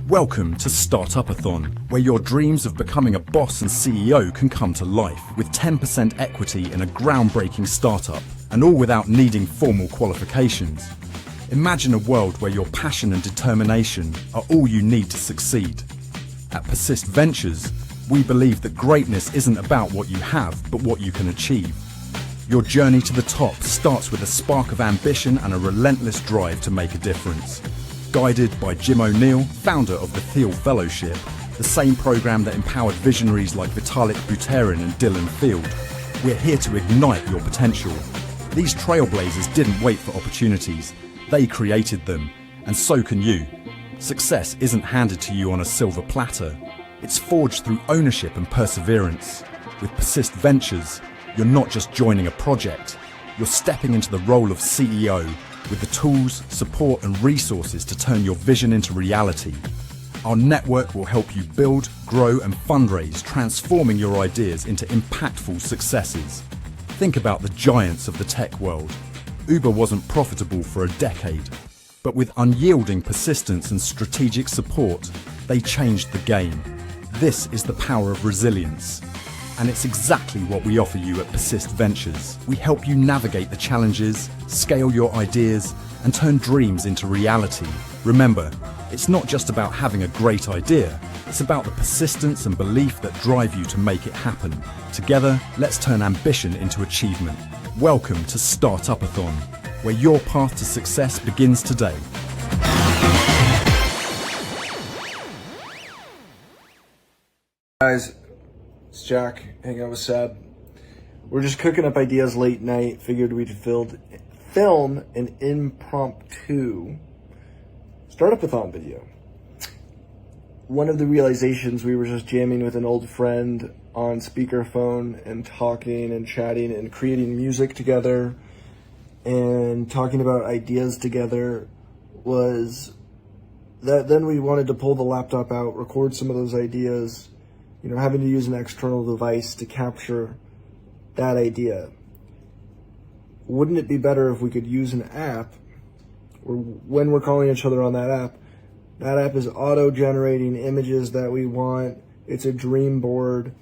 Welcome to Start-Upathon, where your dreams of becoming a boss and CEO can come to life with 10% equity in a groundbreaking startup, and all without needing formal qualifications. Imagine a world where your passion and determination are all you need to succeed. At Persist Ventures, we believe that greatness isn't about what you have, but what you can achieve. Your journey to the top starts with a spark of ambition and a relentless drive to make a difference. Guided by O'Neal, founder of the Thiel Fellowship, the same program that empowered visionaries like Vitalik, Buterin and Dylan Field, we're here to ignite your potential. These Trailblazers didn't wait for opportunities, they created them, and so can you. Success isn't handed to you on a silver platter, it's forged through ownership and perseverance. With Persist Ventures, you're not just joining a project, you're stepping into the role of CEO, with the tools, support and resources to turn your vision into reality. Our network will help you build, grow and fundraise, transforming your ideas into impactful successes. Think about the giants of the tech world. Uber wasn't profitable for a decade, but with unyielding persistence and strategic support, they changed the game. This is the power of resilience. And it's exactly what we offer you at Persist Ventures. We help you navigate the challenges, scale your ideas, and turn dreams into reality. Remember, it's not just about having a great idea, it's about the persistence and belief that drive you to make it happen. Together, let's turn ambition into achievement. Welcome to Start-Upathon, where your path to success begins today. Guys, it's Jack, hanging out with Seb. We're just cooking up ideas late night. Figured we'd film an impromptu Start-Upathon video. One of the realizations, we were just jamming with an old friend on speakerphone and talking and chatting and creating music together and talking about ideas together, was that then we wanted to pull the laptop out, record some of those ideas, having to use an external device to capture that idea. Wouldn't it be better if we could use an app, or when we're calling each other on that app is auto-generating images that we want. It's a dream board.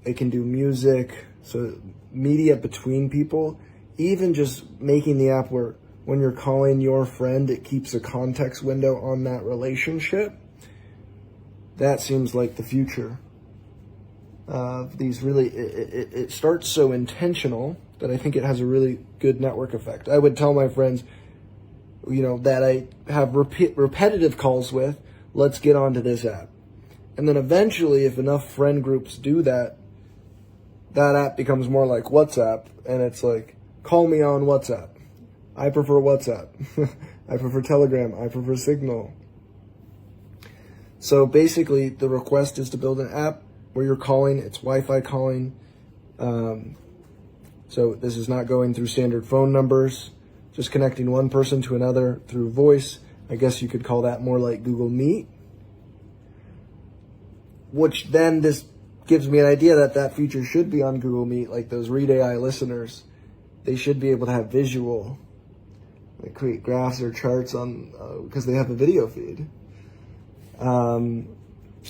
It can do music, so media between people. Even just making the app where when you're calling your friend, it keeps a context window on that relationship. That seems like the future. These really, it starts so intentional that I think it has a really good network effect. I would tell my friends, that I have repetitive calls with, let's get onto this app. And then eventually, if enough friend groups do that, that app becomes more like WhatsApp, and it's like, call me on WhatsApp. I prefer WhatsApp. I prefer Telegram. I prefer Signal. So basically, the request is to build an app where you're calling, it's Wi-Fi calling. So this is not going through standard phone numbers, just connecting one person to another through voice. I guess you could call that more like Google Meet. Which then this gives me an idea that feature should be on Google Meet, like those Read AI listeners. They should be able to have visual, like create graphs or charts on, because they have a video feed.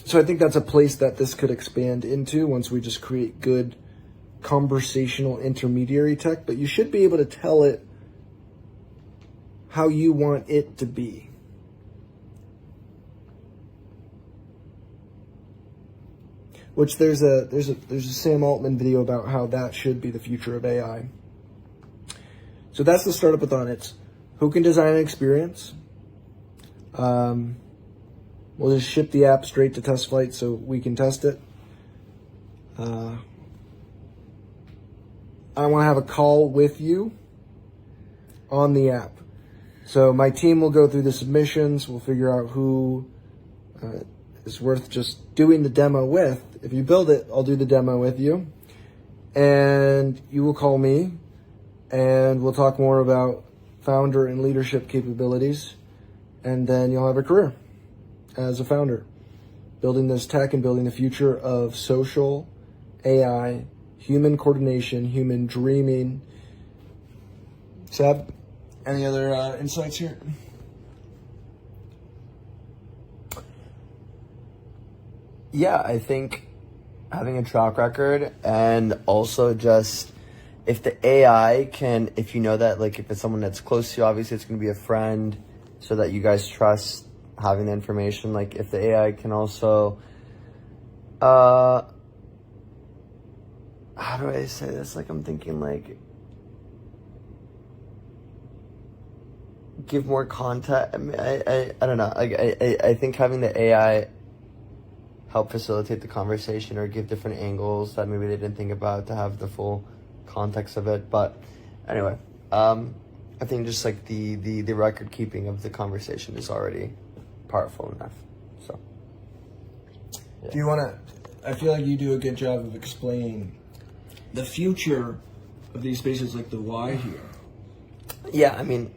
So I think that's a place that this could expand into once we just create good conversational intermediary tech, but you should be able to tell it how you want it to be. Which there's a Sam Altman video about how that should be the future of AI. So that's the Startup-a-thon. It's who can design an experience. We'll just ship the app straight to test flight so we can test it. I want to have a call with you on the app. So my team will go through the submissions. We'll figure out who is worth just doing the demo with. If you build it, I'll do the demo with you. And you will call me and we'll talk more about founder and leadership capabilities. And then you'll have a career as a founder, building this tech and building the future of social AI, human coordination, human dreaming. Seb, any other insights here? Yeah, I think having a track record, and also just if the AI can, if you know that, like if it's someone that's close to you, obviously it's going to be a friend so that you guys trust having the information. Like if the AI can also, how do I say this? Like I'm thinking like, give more content. I mean, I don't know. I think having the AI help facilitate the conversation or give different angles that maybe they didn't think about to have the full context of it. But anyway, I think just like the record keeping of the conversation is already powerful enough. So Yeah. Do you want to? I feel like you do a good job of explaining the future of these spaces, like the why here. Yeah, I mean,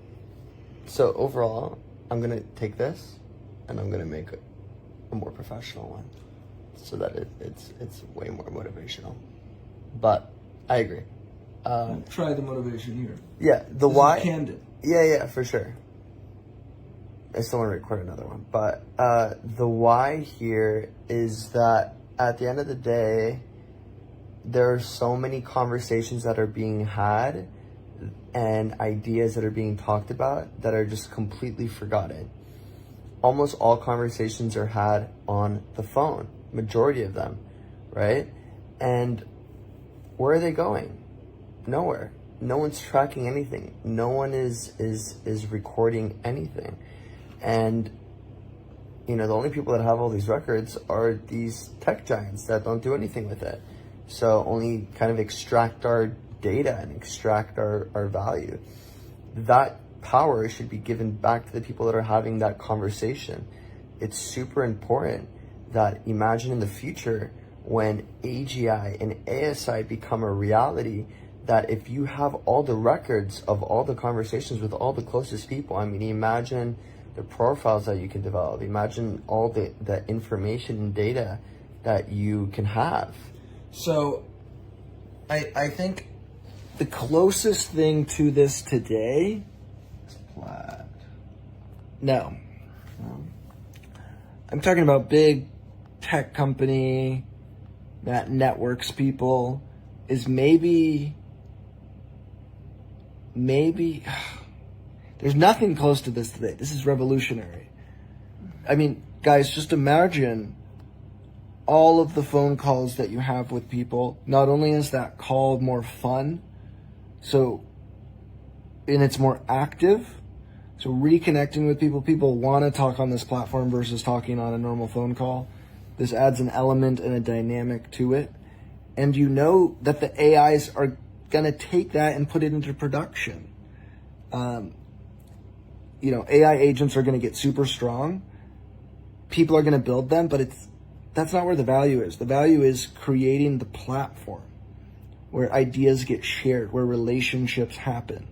so overall, I'm gonna take this and I'm gonna make a more professional one, so that it's way more motivational. But I agree. Try the motivation here. Yeah, the This why. is candid. Yeah, for sure. I still want to record another one, but the why here is that at the end of the day, there are so many conversations that are being had and ideas that are being talked about that are just completely forgotten. Almost all conversations are had on the phone, majority of them, right? And where are they going? Nowhere. No one's tracking anything. No one is recording anything. And you know, the only people that have all these records are these tech giants that don't do anything with it. So only kind of extract our data and extract our value. That power should be given back to the people that are having that conversation. It's super important that imagine in the future when AGI and ASI become a reality, that if you have all the records of all the conversations with all the closest people, I mean, imagine the profiles that you can develop. Imagine all the information and data that you can have. So I think the closest thing to this today is Plaid. No. I'm talking about big tech company that networks people, is maybe there's nothing close to this today. This is revolutionary. I mean, guys, just imagine all of the phone calls that you have with people. Not only is that call more fun, and it's more active, so reconnecting with people want to talk on this platform versus talking on a normal phone call. This adds an element and a dynamic to it. And you know that the AIs are going to take that and put it into production. You know, AI agents are going to get super strong. People are going to build them, but that's not where the value is. The value is creating the platform where ideas get shared, where relationships happen.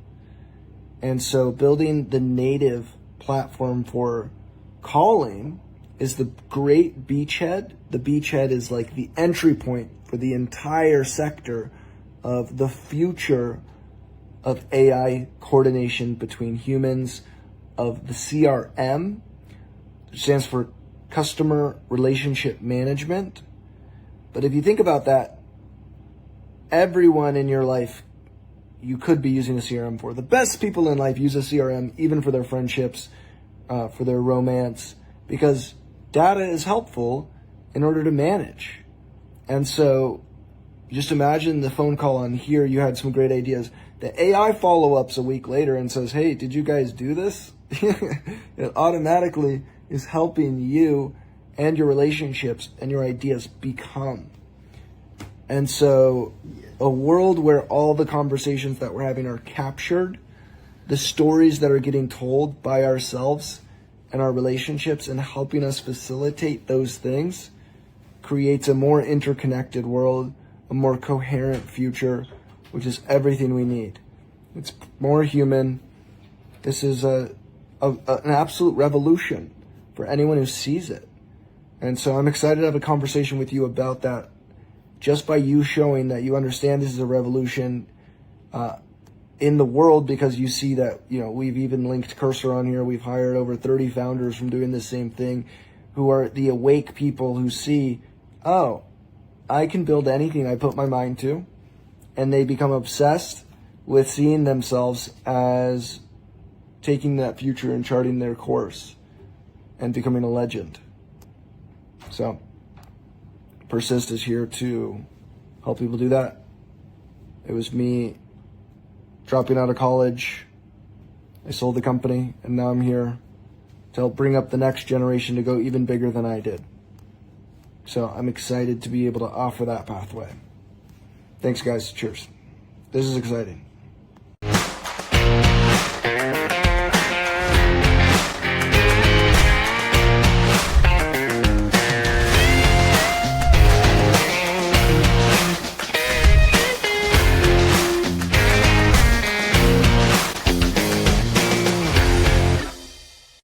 And so building the native platform for calling is the great beachhead. The beachhead is like the entry point for the entire sector of the future of AI coordination between humans, of the CRM, which stands for Customer Relationship Management. But if you think about that, everyone in your life you could be using a CRM for. The best people in life use a CRM even for their friendships, for their romance, because data is helpful in order to manage. And so just imagine the phone call on here, you had some great ideas. The AI follow-ups a week later and says, hey, did you guys do this? It automatically is helping you and your relationships and your ideas become. And so a world where all the conversations that we're having are captured, the stories that are getting told by ourselves and our relationships and helping us facilitate those things, creates a more interconnected world, a more coherent future, which is everything we need. It's more human. This is an absolute revolution for anyone who sees it. And so I'm excited to have a conversation with you about that, just by you showing that you understand this is a revolution in the world, because you see that, you know, we've even linked Cursor on here. We've hired over 30 founders from doing the same thing, who are the awake people who see oh, I can build anything I put my mind to, and they become obsessed with seeing themselves as taking that future and charting their course and becoming a legend. So, Persist is here to help people do that. It was me dropping out of college. I sold the company, and now I'm here to help bring up the next generation to go even bigger than I did. So I'm excited to be able to offer that pathway. Thanks, guys. Cheers. This is exciting.